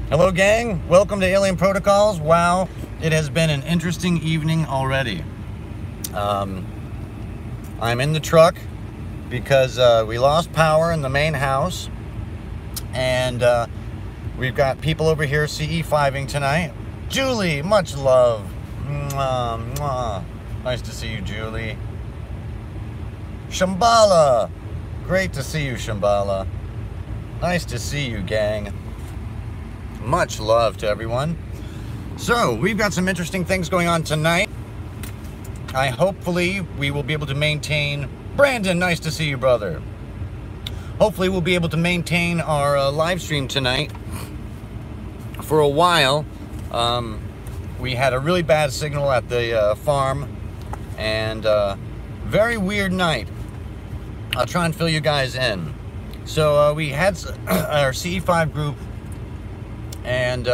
Hello gang, welcome to Alien Protocols. Wow, it has been an interesting evening already. I'm in the truck because we lost power in the main house, and we've got people over here CE5ing tonight. Julie, much love. Mwah, mwah. Nice to see you, Julie. Shambhala, great to see you, Shambhala. Nice to see you, gang. Much love to everyone. So, we've got some interesting things going on tonight. Hopefully, we will be able to maintain... Brandon, nice to see you, brother. Hopefully, we'll be able to maintain our live stream tonight. For a while, we had a really bad signal at the farm, and very weird night. I'll try and fill you guys in. So, we had our CE5 group, and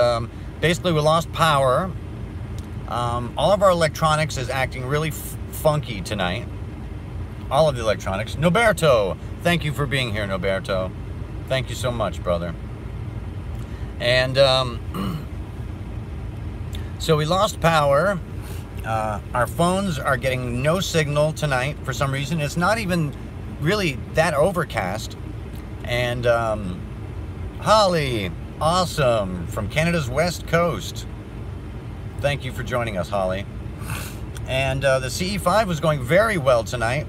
basically we lost power. All of our electronics is acting really funky tonight. All of the electronics. Noberto, thank you for being here, Noberto. Thank you so much, brother. And so we lost power. Our phones are getting no signal tonight for some reason. It's not even really that overcast. And Holly, awesome, from Canada's West Coast. Thank you for joining us, Holly. And the CE5 was going very well tonight.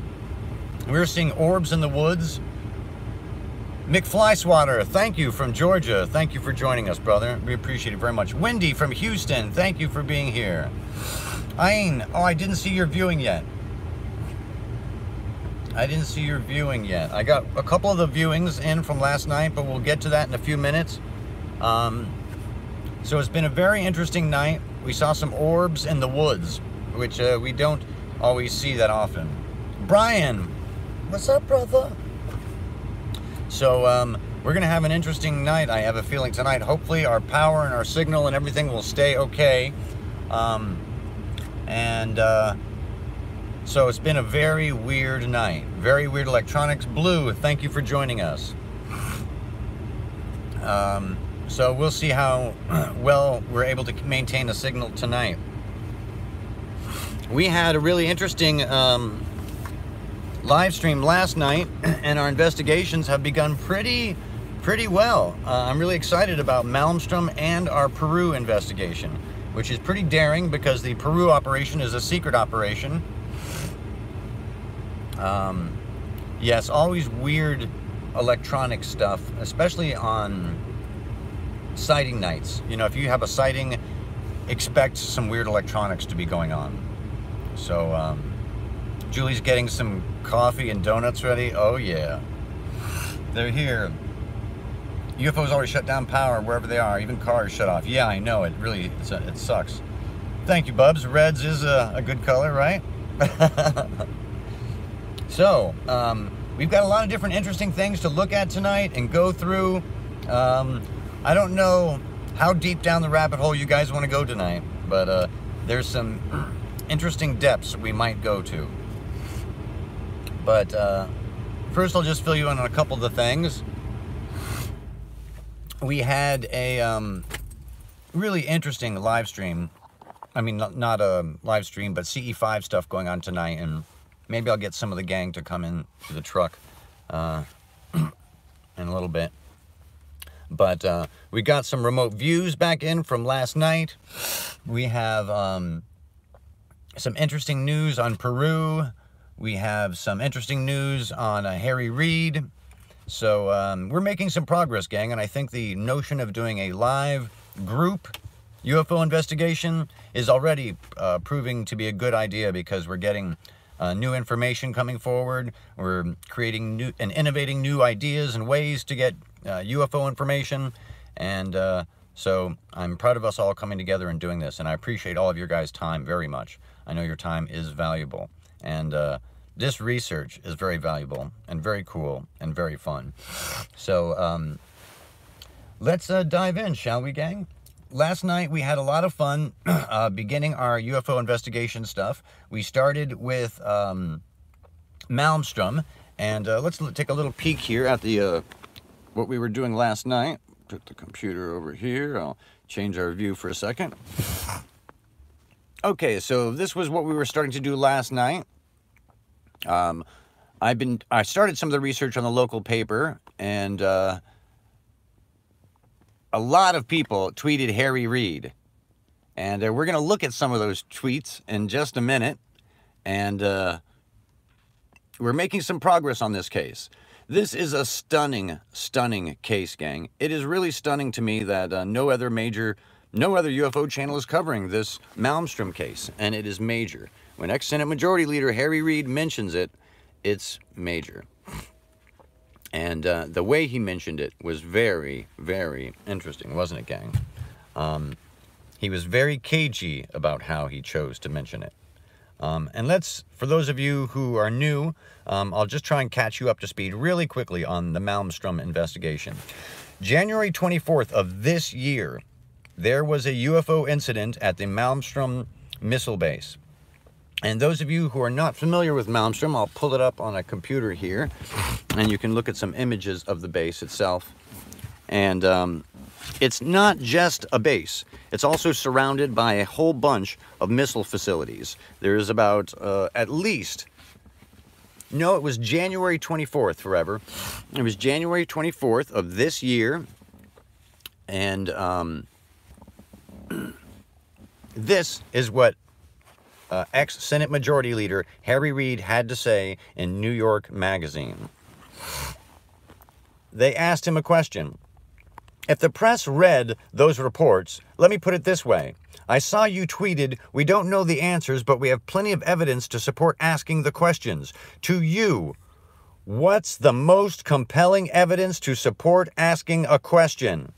We were seeing orbs in the woods. Mick Flyswatter, thank you, from Georgia. Thank you for joining us, brother. We appreciate it very much. Wendy from Houston, thank you for being here. Ayn, oh, I didn't see your viewing yet. I didn't see your viewing yet. I got a couple of the viewings in from last night, but we'll get to that in a few minutes. So it's been a very interesting night. We saw some orbs in the woods, which we don't always see that often. Brian, what's up, brother? So we're gonna have an interesting night, I have a feeling, tonight. Hopefully our power and our signal and everything will stay okay. So it's been a very weird night. Very weird electronics. Blue, thank you for joining us. So we'll see how well we're able to maintain the signal tonight. We had a really interesting live stream last night, and our investigations have begun pretty well. I'm really excited about Malmstrom and our Peru investigation, which is pretty daring because the Peru operation is a secret operation. Yes, always weird electronic stuff, especially on sighting nights. You know, if you have a sighting, expect some weird electronics to be going on. So, Julie's getting some coffee and donuts ready. Oh yeah, they're here. UFOs always shut down power wherever they are, even cars shut off. Yeah, I know, it really, it sucks. Thank you, Bubs. Reds is a good color, right? So, we've got a lot of different interesting things to look at tonight and go through. I don't know how deep down the rabbit hole you guys want to go tonight, but there's some interesting depths we might go to. But first I'll just fill you in on a couple of the things. We had a really interesting live stream. I mean, not a live stream, but CE5 stuff going on tonight, and maybe I'll get some of the gang to come in to the truck in a little bit. But we got some remote views back in from last night. We have some interesting news on Peru. We have some interesting news on Harry Reid. So we're making some progress, gang, and I think the notion of doing a live group UFO investigation is already proving to be a good idea, because we're getting new information coming forward. We're creating new and innovating new ideas and ways to get UFO information, and so I'm proud of us all coming together and doing this, and I appreciate all of your guys' time very much. I know your time is valuable, and this research is very valuable and very cool and very fun. So let's dive in, shall we, gang? Last night we had a lot of fun beginning our UFO investigation stuff. We started with Malmstrom, and let's take a little peek here at the what we were doing last night. put the computer over here. I'll change our view for a second. Okay, so this was what we were starting to do last night. I started some of the research on the local paper, and a lot of people tweeted Harry Reid. And we're going to look at some of those tweets in just a minute. And we're making some progress on this case. This is a stunning, stunning case, gang. It is really stunning to me that no other UFO channel is covering this Malmstrom case. And it is major. When ex-Senate Majority Leader Harry Reid mentions it, it's major. And the way he mentioned it was very, very interesting, wasn't it, gang? He was very cagey about how he chose to mention it. And for those of you who are new, I'll just try and catch you up to speed really quickly on the Malmstrom investigation. January 24th of this year, there was a UFO incident at the Malmstrom missile base. And those of you who are not familiar with Malmstrom, I'll pull it up on a computer here, and you can look at some images of the base itself. And it's not just a base. It's also surrounded by a whole bunch of missile facilities. There's about at least... No, it was January 24th, forever. It was January 24th of this year. And this is what ex-Senate Majority Leader Harry Reid had to say in New York Magazine. They asked him a question. If the press read those reports, let me put it this way. I saw you tweeted, we don't know the answers, but we have plenty of evidence to support asking the questions. To you, what's the most compelling evidence to support asking a question?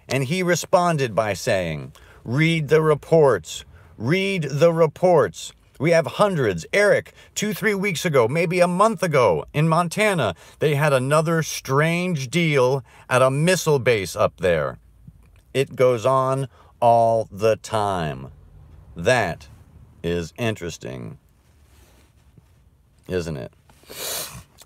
And he responded by saying, read the reports. Read the reports. We have hundreds. Eric, 2-3 weeks ago, maybe a month ago, in Montana, they had another strange deal at a missile base up there. It goes on all the time. That is interesting, isn't it?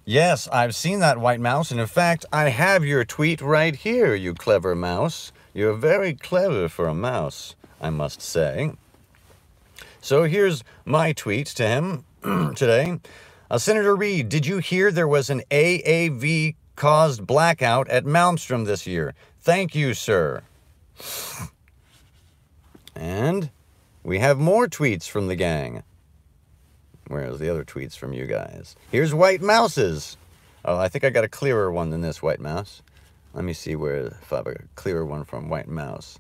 Yes, I've seen that, White Mouse, and in fact, I have your tweet right here, you clever mouse. You're very clever for a mouse, I must say. So here's my tweet to him today. Senator Reid, did you hear there was an AAV-caused blackout at Malmstrom this year? Thank you, sir. And we have more tweets from the gang. Where's the other tweets from you guys? Here's White Mouse's. Oh, I think I got a clearer one than this, White Mouse. Let me see if I have a clearer one from White Mouse.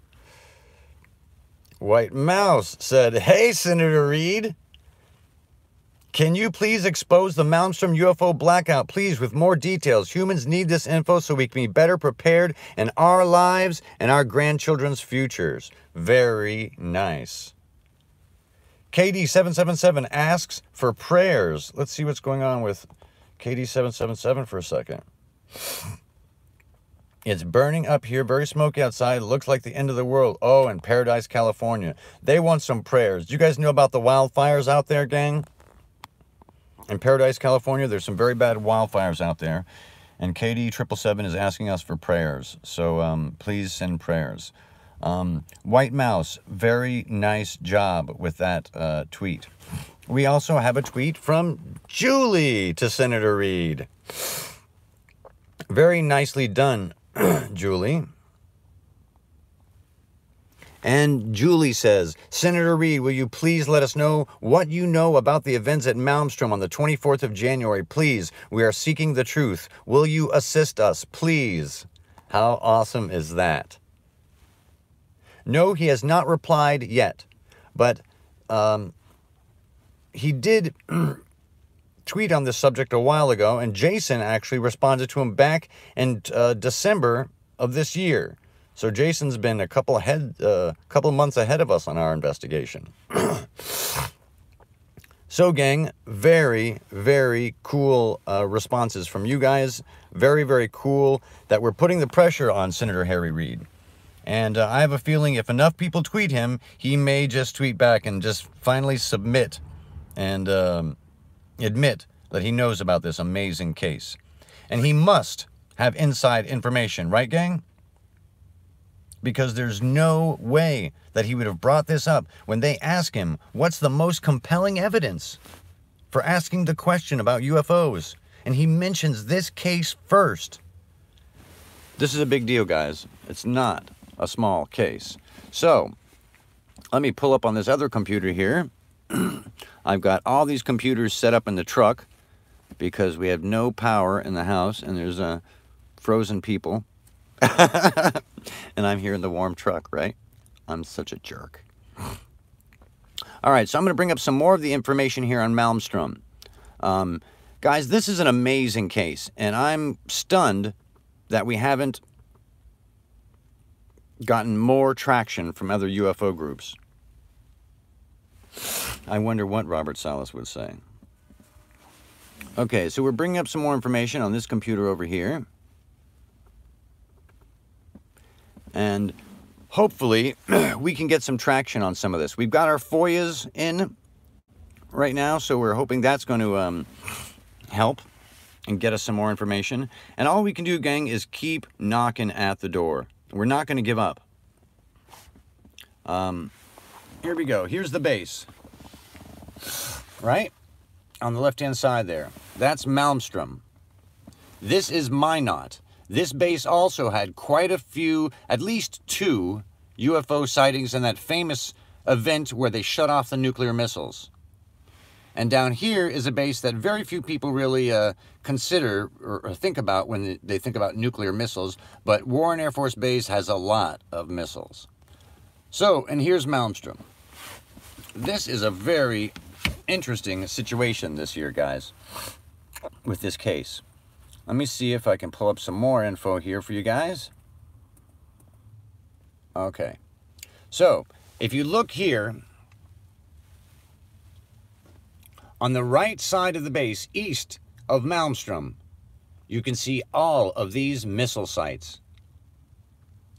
White Mouse said, hey, Senator Reid, can you please expose the Malmstrom UFO blackout, please, with more details? Humans need this info so we can be better prepared in our lives and our grandchildren's futures. Very nice. KD777 asks for prayers. Let's see what's going on with KD777 for a second. It's burning up here, very smoky outside. It looks like the end of the world. Oh, in Paradise, California. They want some prayers. Do you guys know about the wildfires out there, gang? In Paradise, California, there's some very bad wildfires out there. And KD777 is asking us for prayers. So please send prayers. White Mouse, very nice job with that tweet. We also have a tweet from Julie to Senator Reid. Very nicely done, Julie. And Julie says, Senator Reid, will you please let us know what you know about the events at Malmstrom on the 24th of January? Please, we are seeking the truth. Will you assist us, please? How awesome is that? No, he has not replied yet, but he did tweet on this subject a while ago, and Jason actually responded to him back in December of this year. So Jason's been a couple months ahead of us on our investigation. So, gang, very, very cool responses from you guys. Very, very cool that we're putting the pressure on Senator Harry Reid. And I have a feeling if enough people tweet him, he may just tweet back and just finally submit and admit that he knows about this amazing case. And he must have inside information, right, gang? because there's no way that he would have brought this up when they ask him, what's the most compelling evidence for asking the question about UFOs? And he mentions this case first. This is a big deal, guys. It's not a small case. So, let me pull up on this other computer here. I've got all these computers set up in the truck because we have no power in the house and there's frozen people. And I'm here in the warm truck, right? I'm such a jerk. All right, so I'm going to bring up some more of the information here on Malmstrom. Guys, this is an amazing case, and I'm stunned that we haven't gotten more traction from other UFO groups. I wonder what Robert Salas would say. Okay, so we're bringing up some more information on this computer over here. And hopefully we can get some traction on some of this. We've got our FOIAs in right now, so we're hoping that's going to help and get us some more information. And all we can do, gang, is keep knocking at the door. We're not going to give up. Here we go. Here's the base. Right? On the left-hand side there. That's Malmstrom. This is Minot. This base also had quite a few, at least 2 UFO sightings in that famous event where they shut off the nuclear missiles. And down here is a base that very few people really consider or think about when they think about nuclear missiles, but Warren Air Force Base has a lot of missiles. So, and here's Malmstrom. This is a very interesting situation this year, guys, with this case. Let me see if I can pull up some more info here for you guys. Okay. So, if you look here, on the right side of the base, east of Malmstrom, you can see all of these missile sites.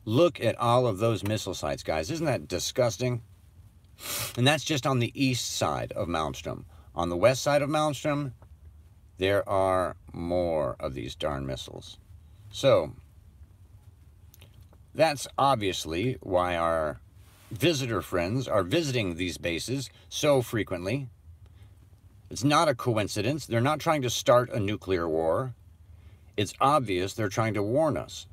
Look at all of those missile sites, guys. Isn't that disgusting? And that's just on the east side of Malmstrom. On the west side of Malmstrom, there are more of these darn missiles. So, that's obviously why our visitor friends are visiting these bases so frequently. It's not a coincidence. They're not trying to start a nuclear war. It's obvious they're trying to warn us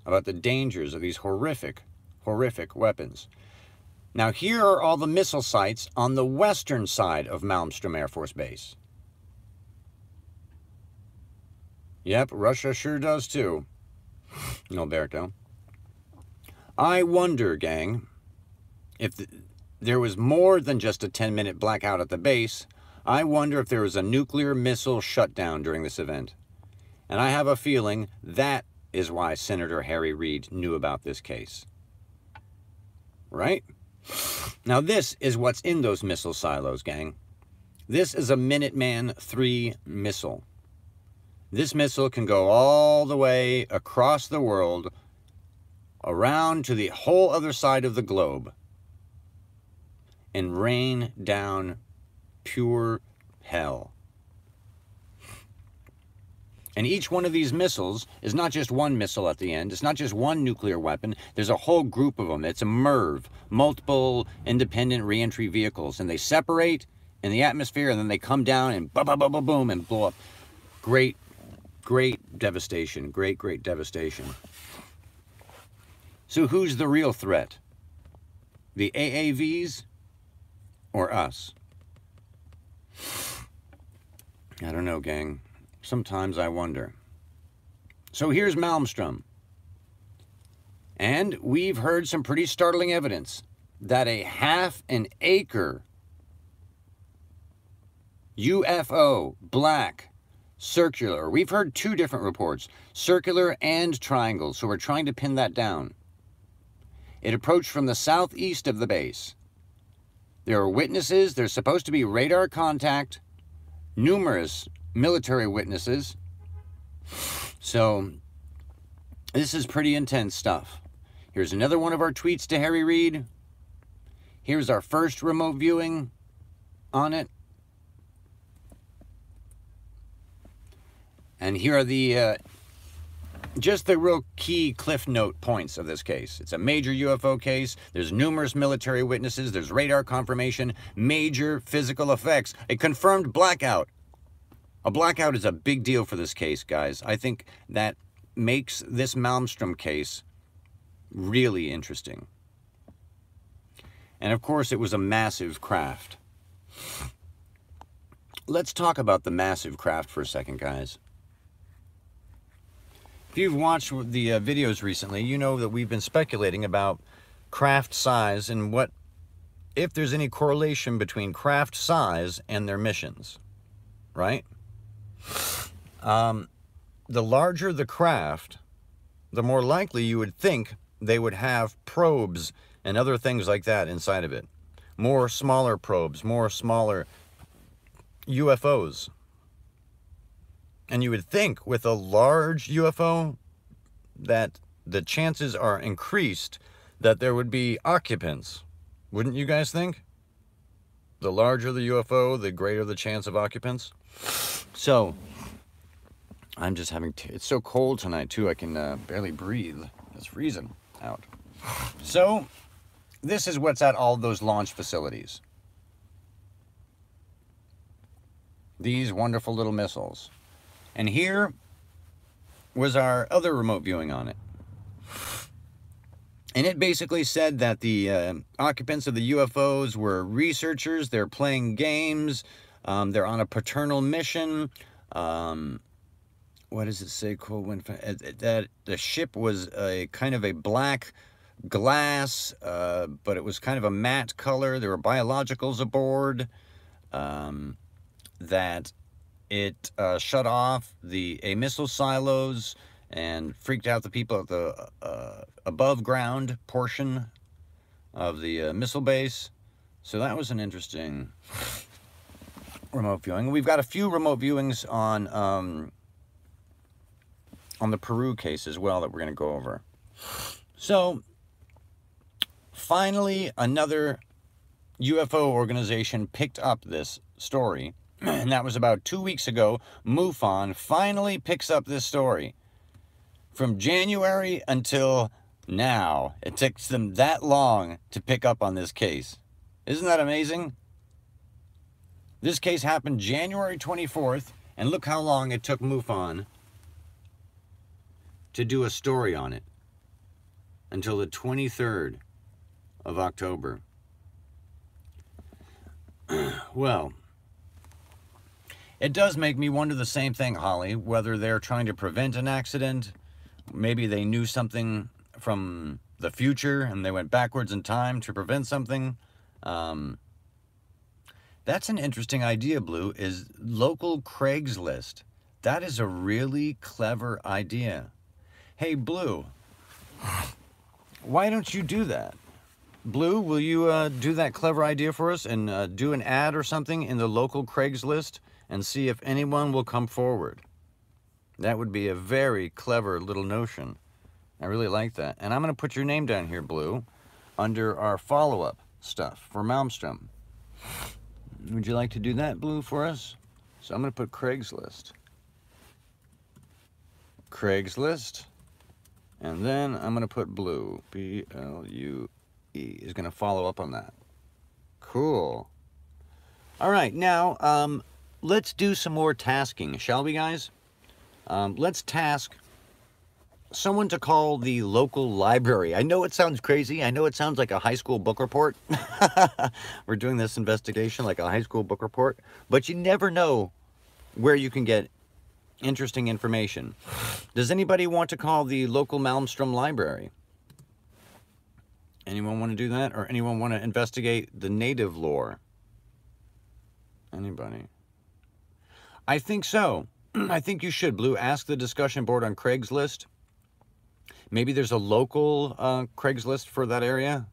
about the dangers of these horrific, horrific weapons. Now, here are all the missile sites on the western side of Malmstrom Air Force Base. Yep, Russia sure does too. Alberto. I wonder, gang, if there was more than just a 10-minute blackout at the base. I wonder if there was a nuclear missile shutdown during this event. And I have a feeling that is why Senator Harry Reid knew about this case. Right? Now, this is what's in those missile silos, gang. This is a Minuteman III missile. This missile can go all the way across the world, around to the whole other side of the globe, and rain down pure hell. And each one of these missiles is not just one missile at the end. It's not just one nuclear weapon. There's a whole group of them. It's a MIRV, multiple independent reentry vehicles. And they separate in the atmosphere, and then they come down and boom, boom, boom, boom, boom, and blow up. Great, great devastation. Great, great devastation. So who's the real threat? The AAVs or us? I don't know, gang. Sometimes I wonder. So here's Malmstrom. And we've heard some pretty startling evidence that a half-an-acre UFO, black, circular. We've heard 2 different reports, circular and triangle, so we're trying to pin that down. It approached from the southeast of the base. There are witnesses. There's supposed to be radar contact, numerous military witnesses. So this is pretty intense stuff. Here's another one of our tweets to Harry Reid. Here's our first remote viewing on it. And here are the just the real key cliff note points of this case. It's a major UFO case. There's numerous military witnesses. There's radar confirmation, major physical effects, a confirmed blackout. A blackout is a big deal for this case, guys. I think that makes this Malmstrom case really interesting. And of course, it was a massive craft. Let's talk about the massive craft for a second, guys. If you've watched the videos recently, you know that we've been speculating about craft size and what, if there's any correlation between craft size and their missions, right? The larger the craft, the more likely you would think they would have probes and other things like that inside of it. More smaller probes, more smaller UFOs. And you would think with a large UFO that the chances are increased that there would be occupants. Wouldn't you guys think? The larger the UFO, the greater the chance of occupants. So, I'm just having... it's so cold tonight, too. I can barely breathe. It's freezing out. So, this is what's at all those launch facilities. These wonderful little missiles. And here was our other remote viewing on it. And it basically said that the occupants of the UFOs were researchers, they're playing games, they're on a paternal mission. What does it say? That the ship was a kind of a black glass, but it was kind of a matte color. There were biologicals aboard. That it shut off a missile silos and freaked out the people at the above ground portion of the missile base. So that was an interesting remote viewing. We've got a few remote viewings on the Peru case as well that we're going to go over. So finally, another UFO organization picked up this story. And that was about 2 weeks ago. MUFON finally picks up this story. From January until now, it took them that long to pick up on this case. Isn't that amazing? This case happened January 24th, and look how long it took MUFON to do a story on it. Until the 23rd of October. Well... it does make me wonder the same thing, Holly, whether they're trying to prevent an accident. Maybe they knew something from the future and they went backwards in time to prevent something. That's an interesting idea, Blue, is local Craigslist. That is a really clever idea. Hey, Blue, why don't you do that? Blue, will you do that clever idea for us and do an ad or something in the local Craigslist? And see if anyone will come forward. That would be a very clever little notion. I really like that. And I'm going to put your name down here, Blue, under our follow-up stuff for Malmstrom. Would you like to do that, Blue, for us? So I'm going to put Craigslist. Craigslist. And then I'm going to put Blue. B-L-U-E is going to follow up on that. Cool. All right, now... let's do some more tasking, shall we, guys? Let's task someone to call the local library. I know it sounds crazy. I know it sounds like a high school book report. We're doing this investigation like a high school book report. But you never know where you can get interesting information. Does anybody want to call the local Malmstrom library? Anyone want to do that? Or anyone want to investigate the native lore? Anybody? I think so. I think you should, Blue. Ask the discussion board on Craigslist. Maybe there's a local Craigslist for that area.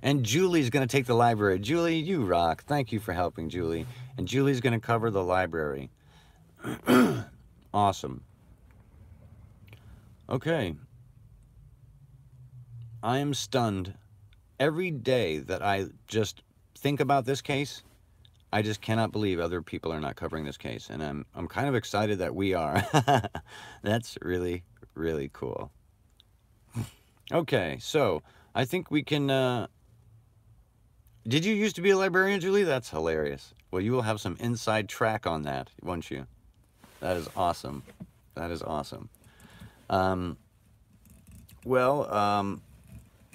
And Julie's going to take the library. Julie, you rock. Thank you for helping, Julie. And Julie's going to cover the library. Awesome. Okay. I am stunned. Every day that I just think about this case, I just cannot believe other people are not covering this case. And I'm kind of excited that we are. That's really, really cool. Okay, so I think we can... Did you used to be a librarian, Julie? That's hilarious. Well, you will have some inside track on that, won't you? That is awesome. That is awesome.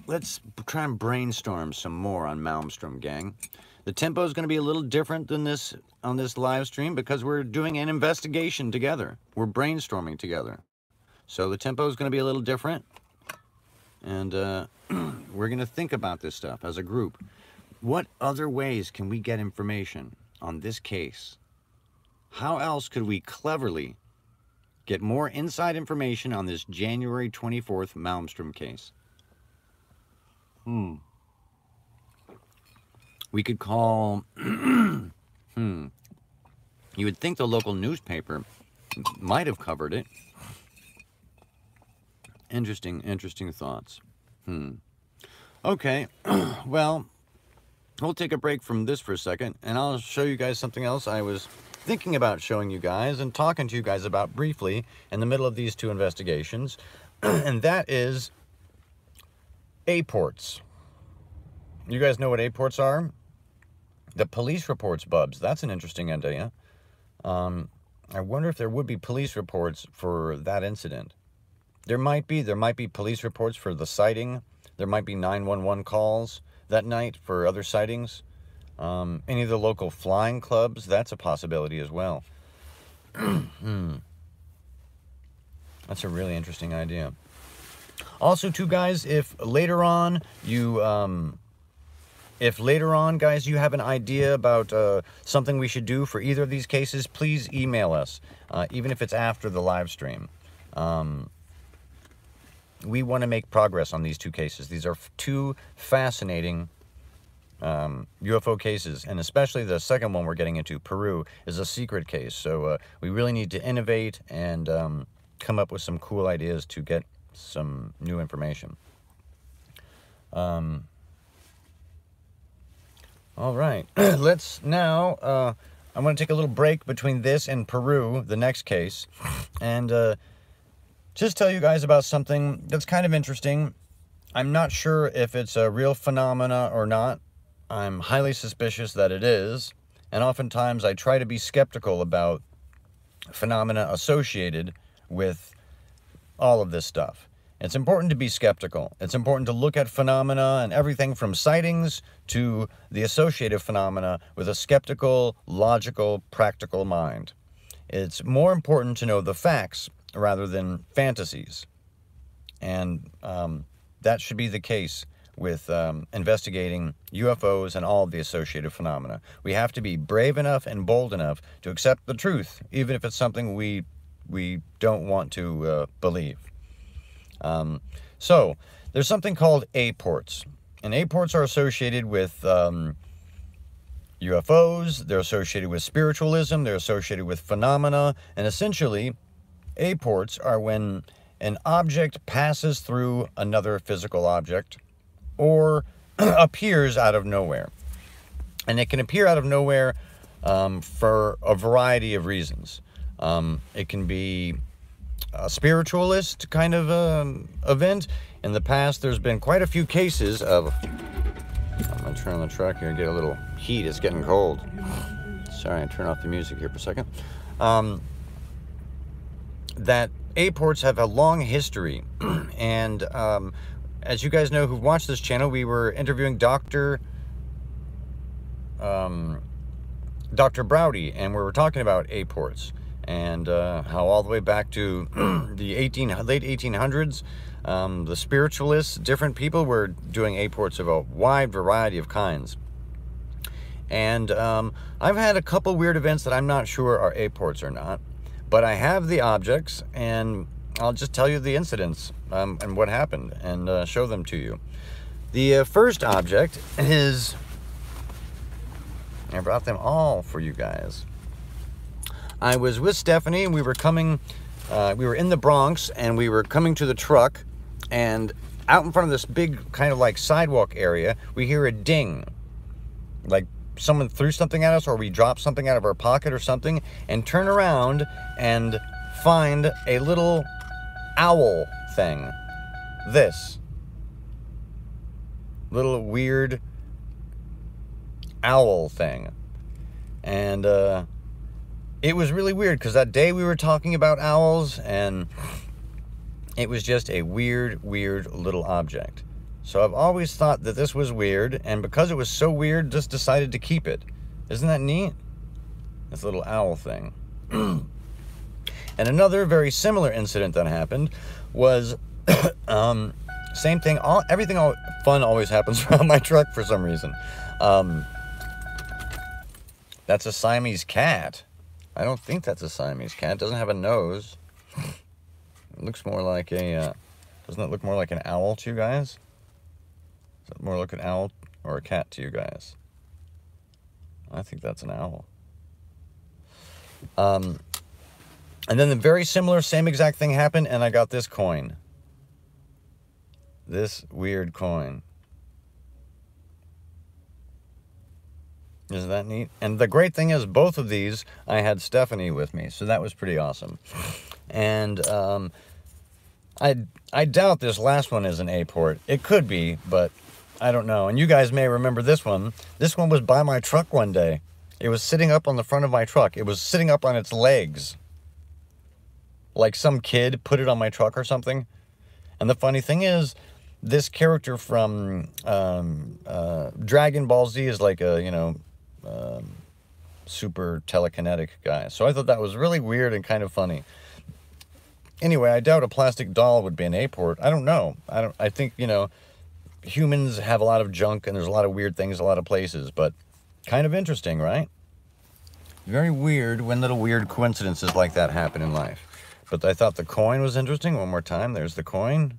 Let's try and brainstorm some more on Malmstrom, gang. The tempo is going to be a little different than this on this live stream because we're doing an investigation together. We're brainstorming together. So the tempo is going to be a little different. And we're going to think about this stuff as a group. What other ways can we get information on this case? How else could we cleverly get more inside information on this January 24th Malmstrom case? We could call... You would think the local newspaper might have covered it. Interesting thoughts. Okay, well, we'll take a break from this for a second, and I'll show you guys something else I was thinking about showing you guys and talking to you guys about briefly in the middle of these two investigations, and that is A-ports. You guys know what A-ports are? The police reports, Bubs. That's an interesting idea. I wonder if there would be police reports for that incident. There might be police reports for the sighting. There might be 911 calls that night for other sightings. Any of the local flying clubs, that's a possibility as well. That's a really interesting idea. Also, too, guys, if later on, guys, you have an idea about something we should do for either of these cases, please email us, even if it's after the live stream. We want to make progress on these two cases. These are two fascinating UFO cases, and especially the second one we're getting into, Peru, is a secret case. So we really need to innovate and come up with some cool ideas to get some new information. All right, let's now, I'm going to take a little break between this and Peru, the next case, and just tell you guys about something that's kind of interesting. I'm not sure if it's a real phenomena or not. I'm highly suspicious that it is, and oftentimes I try to be skeptical about phenomena associated with all of this stuff. It's important to be skeptical. It's important to look at phenomena and everything from sightings to the associated phenomena with a skeptical, logical, practical mind. It's more important to know the facts rather than fantasies. And that should be the case with investigating UFOs and all of the associated phenomena. We have to be brave enough and bold enough to accept the truth, even if it's something we don't want to believe. So, there's something called A-ports. And A-ports are associated with UFOs, they're associated with spiritualism, they're associated with phenomena, and essentially, A-ports are when an object passes through another physical object or appears out of nowhere. And it can appear out of nowhere for a variety of reasons. It can be a spiritualist kind of event. In the past, there's been quite a few cases of... I'm going to turn on the truck here and get a little heat. It's getting cold. Sorry, I turn off the music here for a second. That A-ports have a long history, and as you guys know who've watched this channel, we were interviewing Dr. Browdy, and we were talking about A-ports, and how all the way back to the late 1800s, the spiritualists, different people were doing A-ports of a wide variety of kinds. And I've had a couple weird events that I'm not sure are A-ports or not. But I have the objects, and I'll just tell you the incidents and what happened, and show them to you. The first object is... I brought them all for you guys. I was with Stephanie, and we were coming... we were in the Bronx, and we were coming to the truck, and out in front of this big kind of like sidewalk area, we hear a ding. Like someone threw something at us, or we dropped something out of our pocket or something, and turn around and find a little owl thing. This little weird owl thing. And it was really weird because that day we were talking about owls, and it was just a weird little object. So I've always thought that this was weird, and because it was so weird, just decided to keep it. Isn't that neat? This little owl thing. And another very similar incident that happened was same thing. Everything fun always happens around my truck for some reason. That's a Siamese cat. I don't think that's a Siamese cat. It doesn't have a nose. It looks more like a, doesn't it look more like an owl to you guys? Does it more look an owl or a cat to you guys? I think that's an owl. And then the very similar, same exact thing happened, and I got this coin. This weird coin. Isn't that neat? And the great thing is, both of these, I had Stephanie with me, so that was pretty awesome. And I doubt this last one is an A-port. It could be, but I don't know. And you guys may remember this one. This one was by my truck one day. It was sitting up on the front of my truck. It was sitting up on its legs. Like some kid put it on my truck or something. And the funny thing is, this character from Dragon Ball Z is like a, you know, super telekinetic guy. So I thought that was really weird and kind of funny. Anyway, I doubt a plastic doll would be an A-port. I don't know. I think, you know, humans have a lot of junk and there's a lot of weird things a lot of places, but kind of interesting, right? Very weird when little weird coincidences like that happen in life. But I thought the coin was interesting. One more time. There's the coin.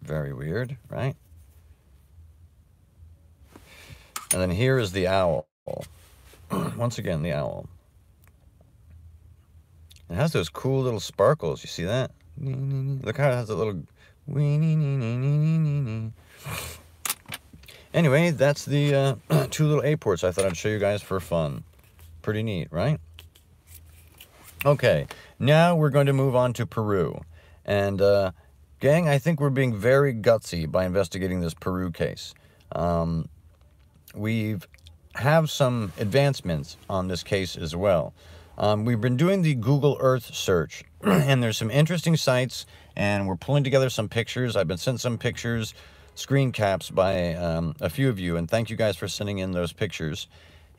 Very weird, right? And then here is the owl. Once again, the owl. It has those cool little sparkles. You see that? Look how it has a little... Anyway, that's the two little A-ports I thought I'd show you guys for fun. Pretty neat, right? Okay, now we're going to move on to Peru. And, gang, I think we're being very gutsy by investigating this Peru case. We have some advancements on this case as well. We've been doing the Google Earth search, and there's some interesting sites, and we're pulling together some pictures. I've been sent some pictures, screen caps by a few of you, and thank you guys for sending in those pictures.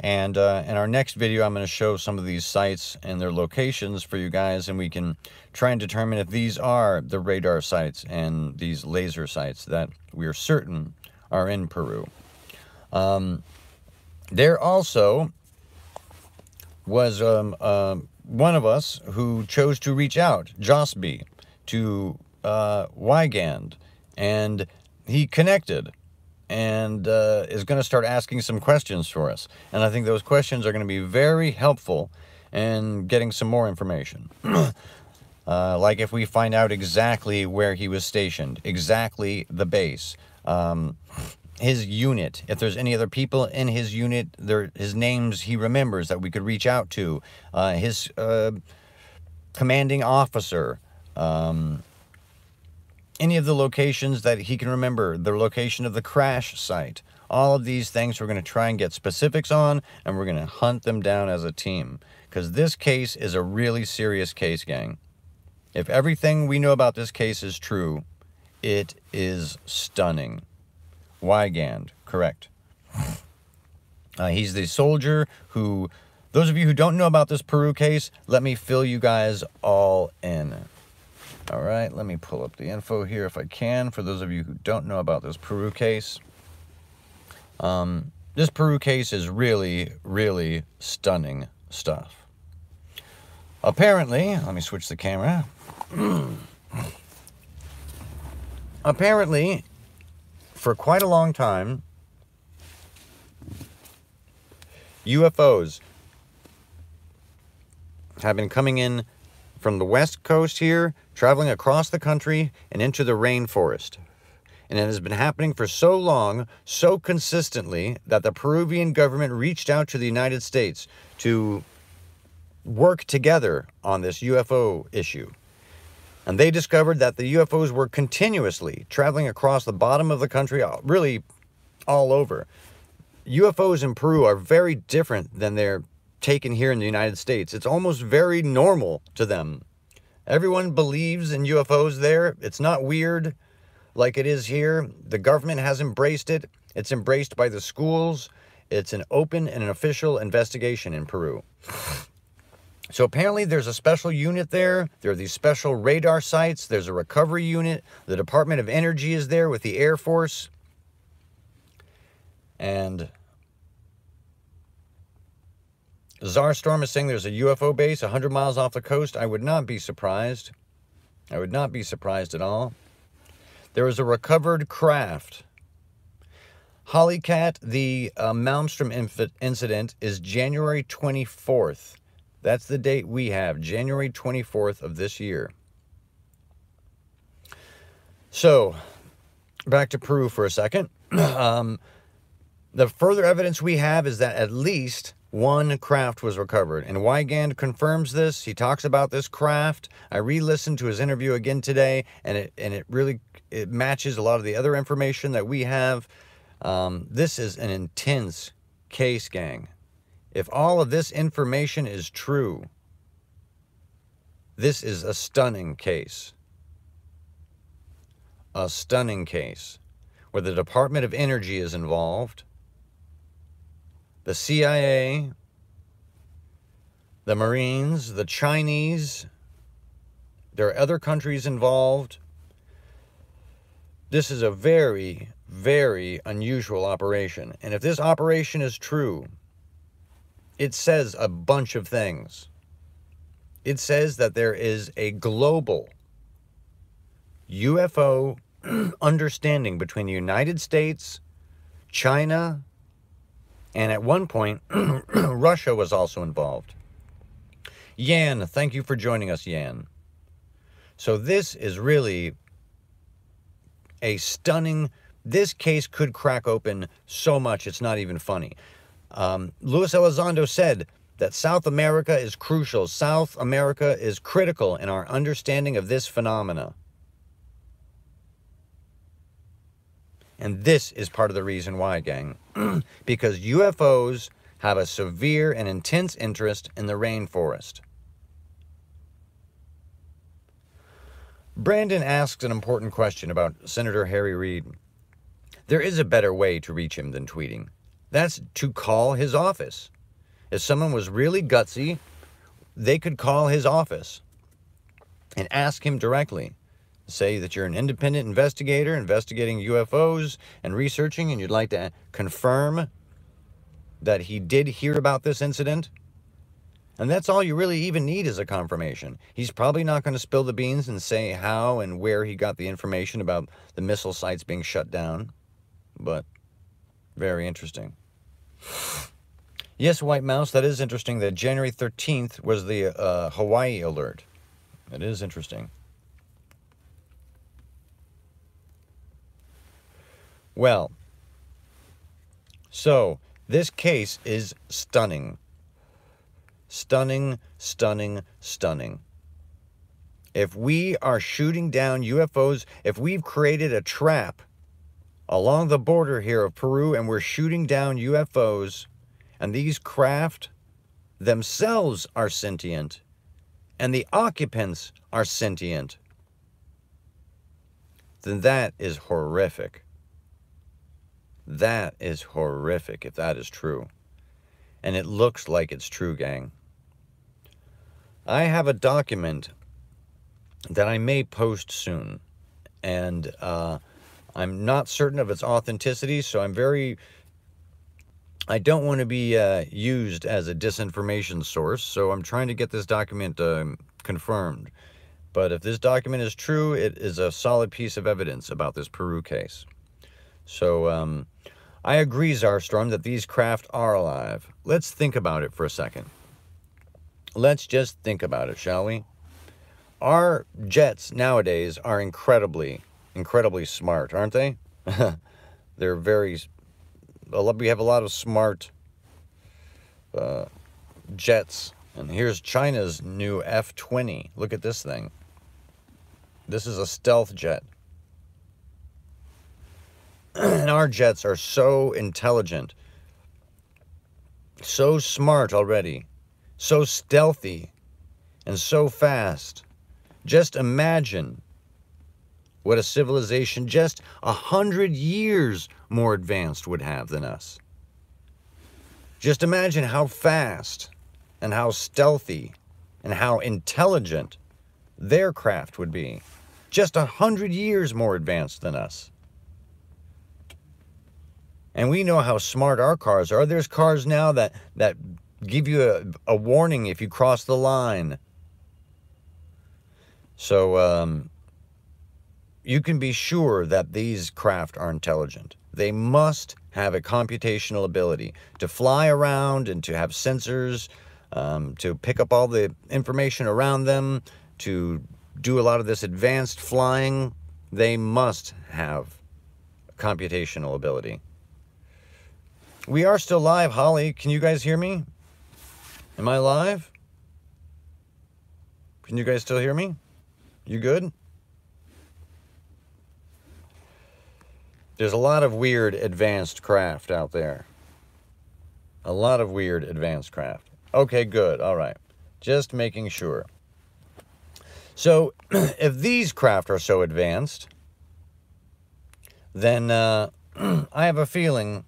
And in our next video, I'm going to show some of these sites and their locations for you guys, and we can try and determine if these are the radar sites and these laser sites that we are certain are in Peru. There also was one of us who chose to reach out, Josby, to Wygand, and he connected and is going to start asking some questions for us. And I think those questions are going to be very helpful in getting some more information. Like if we find out exactly where he was stationed, exactly the base, his unit, if there's any other people in his unit, his names he remembers that we could reach out to, his commanding officer, any of the locations that he can remember, the location of the crash site. All of these things we're going to try and get specifics on, and we're going to hunt them down as a team. Because this case is a really serious case, gang. If everything we know about this case is true, it is stunning. Wygand, correct. He's the soldier who, those of you who don't know about this Peru case, let me fill you guys all in. All right, let me pull up the info here if I can for those of you who don't know about this Peru case. This Peru case is really, really stunning stuff. Apparently, let me switch the camera. Apparently, for quite a long time, UFOs have been coming in from the west coast here, traveling across the country and into the rainforest. And it has been happening for so long, so consistently, that the Peruvian government reached out to the United States to work together on this UFO issue. And they discovered that the UFOs were continuously traveling across the bottom of the country, really all over. UFOs in Peru are very different than they're taken here in the United States. It's almost very normal to them. Everyone believes in UFOs there. It's not weird like it is here. The government has embraced it. It's embraced by the schools. It's an open and an official investigation in Peru. So apparently there's a special unit there. There are these special radar sites. There's a recovery unit. The Department of Energy is there with the Air Force. And Zarstorm is saying there's a UFO base 100 miles off the coast. I would not be surprised. I would not be surprised at all. There was a recovered craft. Hollycat, the Malmstrom incident is January 24th. That's the date we have, January 24th of this year. So, back to Peru for a second. The further evidence we have is that at least one craft was recovered. And Wygand confirms this. He talks about this craft. I re-listened to his interview again today, and it really matches a lot of the other information that we have. This is an intense case, gang. If all of this information is true, this is a stunning case. A stunning case where the Department of Energy is involved, the CIA, the Marines, the Chinese. There are other countries involved. This is a very, very unusual operation. And if this operation is true, it says a bunch of things. It says that there is a global UFO understanding between the United States, China, and at one point, Russia was also involved. Yan, thank you for joining us, Yan. So this is really a stunning... This case could crack open so much, it's not even funny. Luis Elizondo said that South America is crucial. South America is critical in our understanding of this phenomena. And this is part of the reason why, gang. Because UFOs have a severe and intense interest in the rainforest. Brandon asks an important question about Senator Harry Reid. There is a better way to reach him than tweeting. That's to call his office. If someone was really gutsy, they could call his office and ask him directly. Say that you're an independent investigator investigating UFOs and researching, and you'd like to confirm that he did hear about this incident. And that's all you really even need is a confirmation. He's probably not going to spill the beans and say how and where he got the information about the missile sites being shut down. But very interesting. Yes, White Mouse, that is interesting that January 13th was the Hawaii alert. It is interesting. Well, so this case is stunning. Stunning, stunning, stunning. If we are shooting down UFOs, if we've created a trap along the border here of Peru and we're shooting down UFOs, and these craft themselves are sentient, and the occupants are sentient, then that is horrific. That is horrific if that is true. And it looks like it's true, gang. I have a document that I may post soon. And I'm not certain of its authenticity, so I don't want to be used as a disinformation source, so I'm trying to get this document confirmed. But if this document is true, it is a solid piece of evidence about this Peru case. So, I agree, Zarstorm, that these craft are alive. Let's think about it for a second. Let's just think about it, shall we? Our jets nowadays are incredibly, incredibly smart, aren't they? They're very... We have a lot of smart jets And here's China's new F-20. Look at this thing. This is a stealth jet. And our jets are so intelligent, so smart already, so stealthy, and so fast. Just imagine what a civilization just 100 years more advanced would have than us. Just imagine how fast and how stealthy and how intelligent their craft would be. Just 100 years more advanced than us. And we know how smart our cars are. There's cars now that give you a warning if you cross the line. So you can be sure that these craft are intelligent. They must have a computational ability to fly around and to have sensors, to pick up all the information around them, to do a lot of this advanced flying. They must have computational ability. We are still live, Holly. Can you guys hear me? Am I live? Can you guys still hear me? You good? There's a lot of weird advanced craft out there. A lot of weird advanced craft. Okay, good. All right. Just making sure. So, if these craft are so advanced, then I have a feeling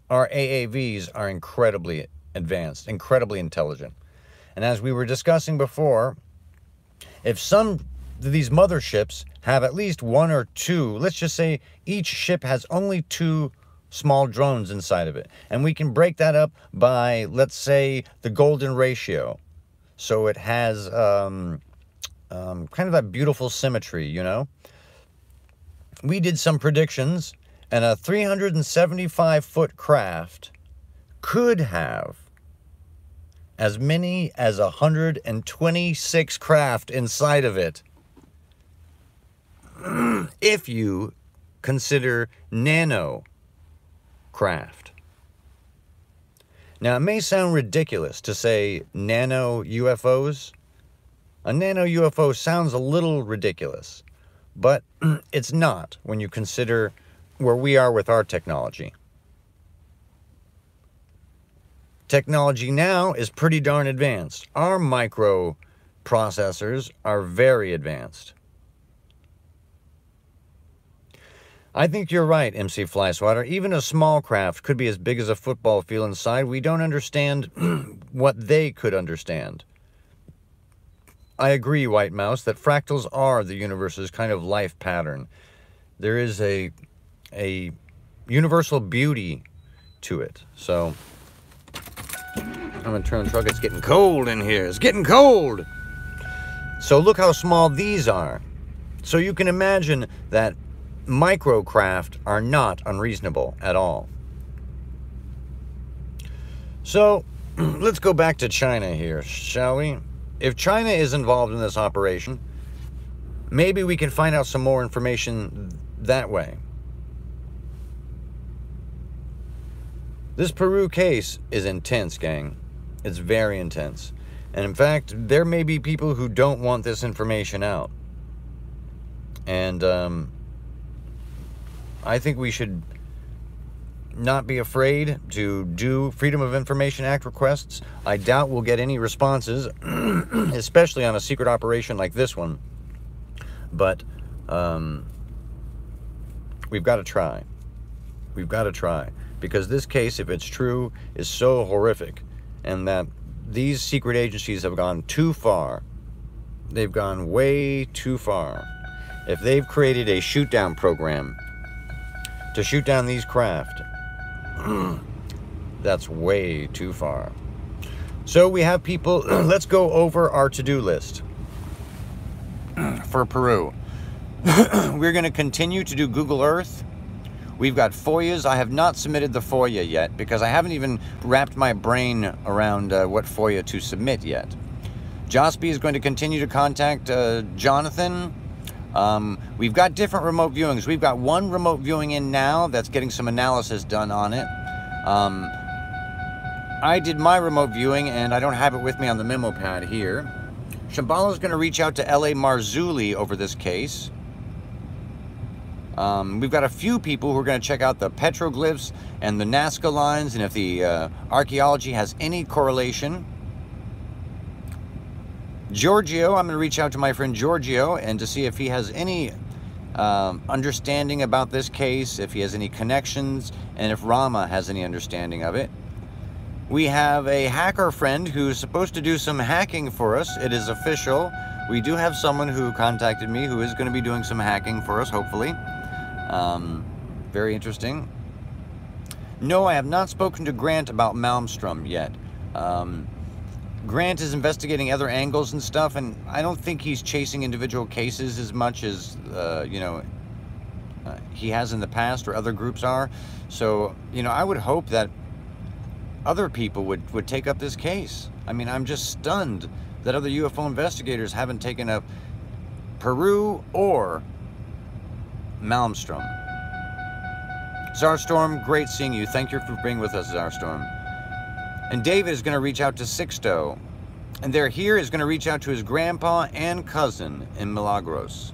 our AAVs are incredibly advanced, incredibly intelligent. And as we were discussing before, if some of these motherships have at least one or two, let's just say each ship has only 2 small drones inside of it, and we can break that up by, let's say, the golden ratio. So it has kind of that beautiful symmetry, you know? We did some predictions, and a 375-foot craft could have as many as 126 craft inside of it. If you consider nano craft. Now, it may sound ridiculous to say nano UFOs. A nano UFO sounds a little ridiculous, but it's not when you consider where we are with our technology. Technology now is pretty darn advanced. Our microprocessors are very advanced. I think you're right, MC Flyswatter. Even a small craft could be as big as a football field inside. We don't understand what they could understand. I agree, White Mouse, that fractals are the universe's kind of life pattern. There is a universal beauty to it. So, I'm going to turn the truck. It's getting cold in here. It's getting cold! So look how small these are. So you can imagine that microcraft are not unreasonable at all. So, let's go back to China here, shall we? If China is involved in this operation, maybe we can find out some more information that way. This Peru case is intense, gang. It's very intense. And in fact, there may be people who don't want this information out. And I think we should not be afraid to do Freedom of Information Act requests. I doubt we'll get any responses, especially on a secret operation like this one. But we've got to try. We've got to try. Because this case, if it's true, is so horrific. And that these secret agencies have gone too far. They've gone way too far. If they've created a shoot-down program to shoot down these craft, that's way too far. So we have people, let's go over our to-do list for Peru. We're going to continue to do Google Earth. We've got FOIAs. I have not submitted the FOIA yet because I haven't even wrapped my brain around what FOIA to submit yet. Josby is going to continue to contact Jonathan. We've got different remote viewings. We've got one remote viewing in now that's getting some analysis done on it. I did my remote viewing, and I don't have it with me on the memo pad here. Shambhala is going to reach out to L.A. Marzulli over this case. We've got a few people who are going to check out the petroglyphs and the Nazca lines, and if the archaeology has any correlation. Giorgio, I'm going to reach out to my friend Giorgio and to see if he has any understanding about this case, if he has any connections, and if Rama has any understanding of it. We have a hacker friend who's supposed to do some hacking for us. It is official. We do have someone who contacted me who is going to be doing some hacking for us, hopefully. Very interesting. No, I have not spoken to Grant about Malmstrom yet. Grant is investigating other angles and stuff, and I don't think he's chasing individual cases as much as, he has in the past, or other groups are. So, I would hope that other people would take up this case. I mean, I'm just stunned that other UFO investigators haven't taken up Peru or Malmstrom. Zarstorm, great seeing you. Thank you for being with us, Zarstorm. And David is going to reach out to Sixto. And they're here is going to reach out to his grandpa and cousin in Milagros.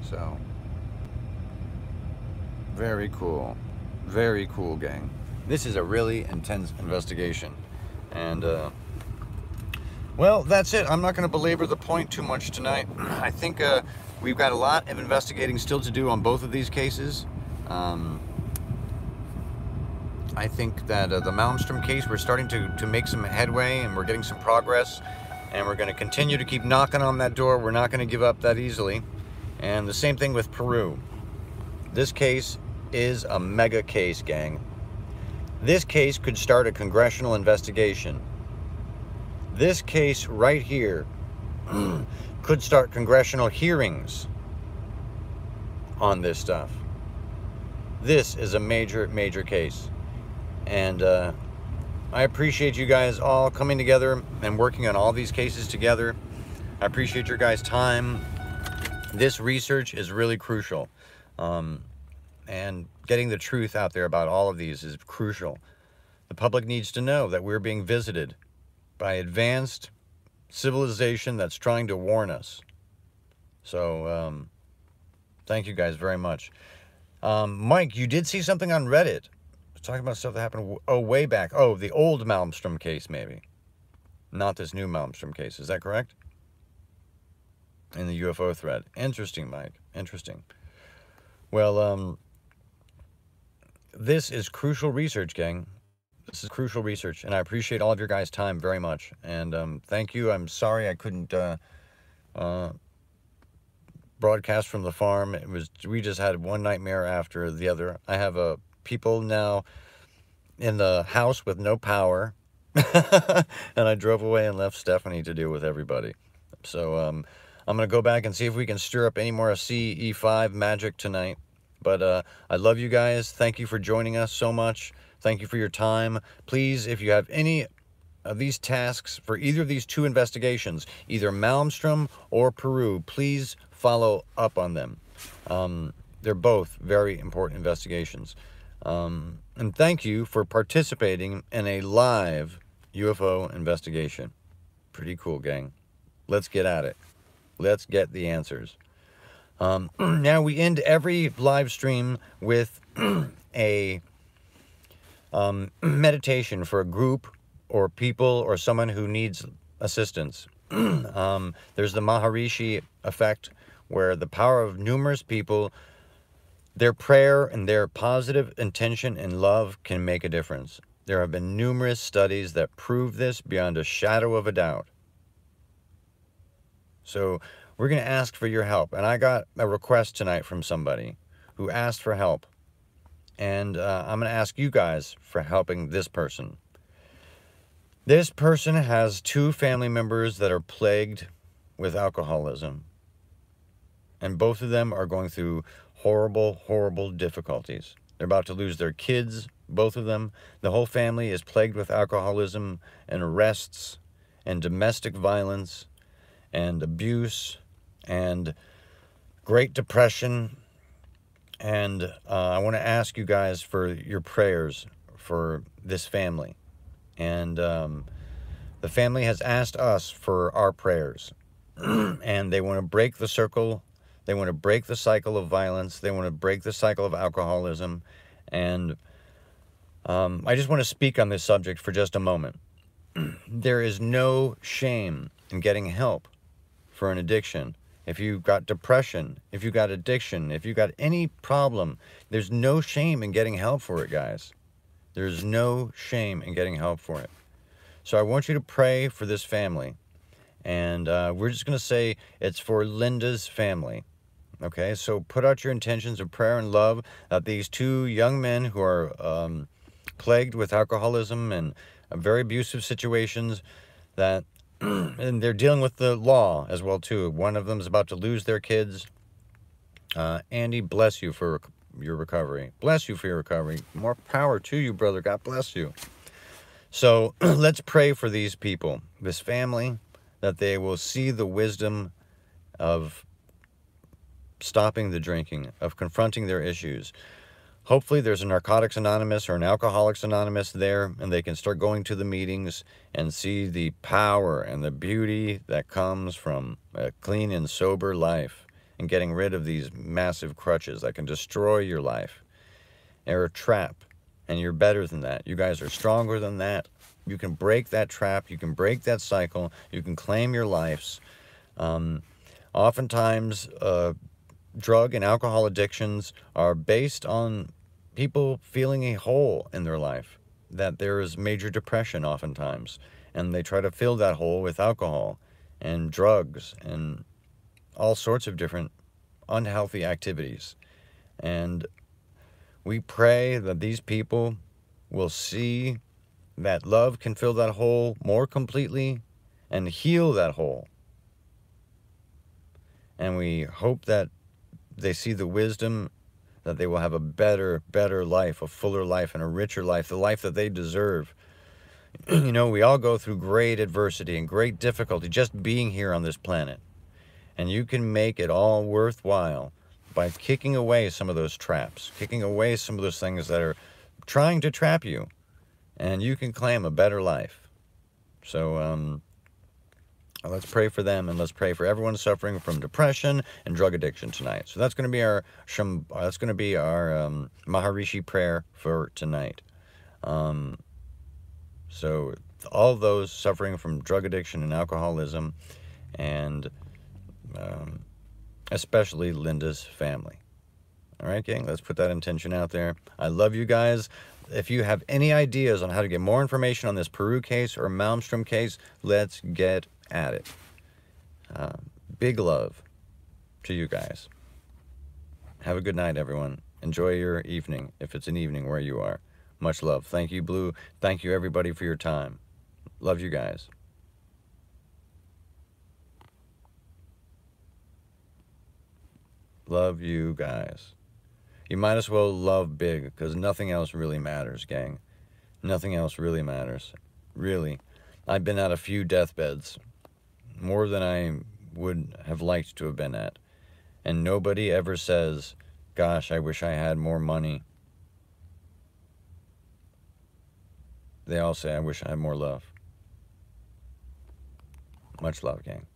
So, very cool. Very cool, gang. This is a really intense investigation. And, well, that's it. I'm not going to belabor the point too much tonight. I think we've got a lot of investigating still to do on both of these cases. I think that the Malmstrom case, we're starting to make some headway, and we're getting some progress, and we're going to continue to keep knocking on that door. We're not going to give up that easily. And the same thing with Peru. This case is a mega case, gang. This case could start a congressional investigation. This case right here could start congressional hearings on this stuff. This is a major, major case. And I appreciate you guys all coming together and working on all these cases together. I appreciate your guys' time. This research is really crucial. And getting the truth out there about all of these is crucial. The public needs to know that we're being visited by advanced civilization that's trying to warn us. So, thank you guys very much. Mike, you did see something on Reddit. Talking about stuff that happened, way back. Oh, the old Malmstrom case, maybe. Not this new Malmstrom case. Is that correct? In the UFO thread. Interesting, Mike. Interesting. Well, this is crucial research, gang. This is crucial research, and I appreciate all of your guys' time very much. And thank you. I'm sorry I couldn't broadcast from the farm. We just had one nightmare after the other. I have people now in the house with no power, and I drove away and left Stephanie to deal with everybody. So I'm gonna go back and see if we can stir up any more CE5 magic tonight. But I love you guys. Thank you for joining us so much. Thank you for your time. Please, if you have any of these tasks for either of these two investigations, either Malmstrom or Peru, please follow up on them. They're both very important investigations. And thank you for participating in a live UFO investigation. Pretty cool, gang. Let's get at it. Let's get the answers. Now we end every live stream with a meditation for a group or people or someone who needs assistance. There's the Maharishi effect, where the power of numerous people, their prayer and their positive intention and love can make a difference. There have been numerous studies that prove this beyond a shadow of a doubt. So we're going to ask for your help. And I got a request tonight from somebody who asked for help. And I'm going to ask you guys for helping this person. This person has 2 family members that are plagued with alcoholism. And both of them are going through horrible, horrible difficulties. They're about to lose their kids, both of them. The whole family is plagued with alcoholism and arrests and domestic violence and abuse and Great Depression. And I want to ask you guys for your prayers for this family. And the family has asked us for our prayers. And they want to break the circle. They want to break the cycle of violence. They want to break the cycle of alcoholism. And I just want to speak on this subject for just a moment. There is no shame in getting help for an addiction. If you've got depression, if you've got addiction, if you've got any problem, there's no shame in getting help for it, guys. There's no shame in getting help for it. So I want you to pray for this family. And we're just going to say it's for Linda's family. Okay, so put out your intentions of prayer and love that these two young men who are plagued with alcoholism and very abusive situations, that and they're dealing with the law as well too. One of them is about to lose their kids. Andy, bless you for your recovery. Bless you for your recovery. More power to you, brother. God bless you. So let's pray for these people, this family, that they will see the wisdom of stopping the drinking, of confronting their issues. Hopefully there's a Narcotics Anonymous or an Alcoholics Anonymous there, and they can start going to the meetings and see the power and the beauty that comes from a clean and sober life and getting rid of these massive crutches that can destroy your life. They're a trap, and you're better than that. You guys are stronger than that. You can break that trap. You can break that cycle. You can claim your lives. Oftentimes, drug and alcohol addictions are based on people feeling a hole in their life, that there is major depression oftentimes, and they try to fill that hole with alcohol and drugs and all sorts of different unhealthy activities. And we pray that these people will see that love can fill that hole more completely and heal that hole. And we hope that they see the wisdom, that they will have a better life, a fuller life, and a richer life, the life that they deserve. You know, we all go through great adversity and great difficulty just being here on this planet. And you can make it all worthwhile by kicking away some of those traps, kicking away some of those things that are trying to trap you. And you can claim a better life. So, let's pray for them, and let's pray for everyone suffering from depression and drug addiction tonight. So that's going to be our Maharishi prayer for tonight. So all those suffering from drug addiction and alcoholism, and especially Linda's family. All right, gang, let's put that intention out there. I love you guys. If you have any ideas on how to get more information on this Peru case or Malmstrom case, let's get at it. Big love to you guys. Have a good night, everyone. Enjoy your evening, if it's an evening where you are. Much love. Thank you, Blue. Thank you, everybody, for your time. Love you guys. Love you guys. You might as well love big, because nothing else really matters, gang. Nothing else really matters. Really. I've been at a few deathbeds, more than I would have liked to have been at. And nobody ever says, gosh, I wish I had more money. They all say, I wish I had more love. Much love, gang.